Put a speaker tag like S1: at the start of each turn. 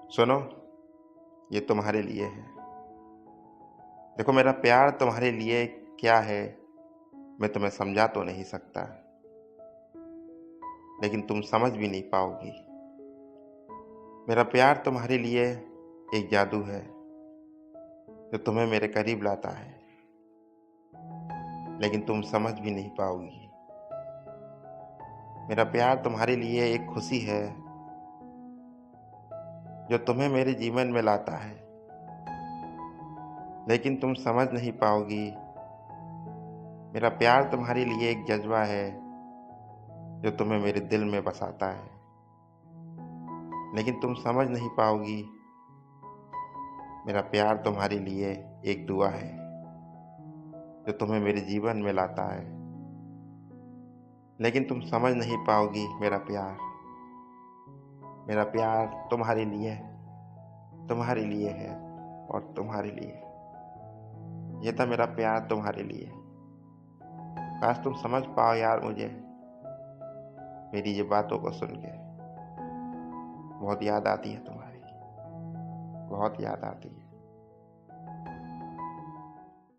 S1: सुनो, ये तुम्हारे लिए है। देखो, मेरा प्यार तुम्हारे लिए क्या है, मैं तुम्हें समझा तो नहीं सकता, लेकिन तुम समझ भी नहीं पाओगी। मेरा प्यार तुम्हारे लिए एक जादू है, जो तुम्हें मेरे करीब लाता है, लेकिन तुम समझ भी नहीं पाओगी। मेरा प्यार तुम्हारे लिए एक खुशी है, जो तुम्हें मेरे जीवन में लाता है, लेकिन तुम समझ नहीं पाओगी। मेरा प्यार तुम्हारे लिए एक जज़्बा है, जो तुम्हें मेरे दिल में बसाता है, लेकिन तुम समझ नहीं पाओगी। मेरा प्यार तुम्हारे लिए एक दुआ है, जो तुम्हें मेरे जीवन में लाता है, लेकिन तुम समझ नहीं पाओगी। मेरा प्यार तुम्हारे लिए है और तुम्हारे लिए। ये था मेरा प्यार तुम्हारे लिए। काश तुम समझ पाओ यार मुझे, मेरी ये बातों को सुन के। बहुत याद आती है तुम्हारी, बहुत याद आती है।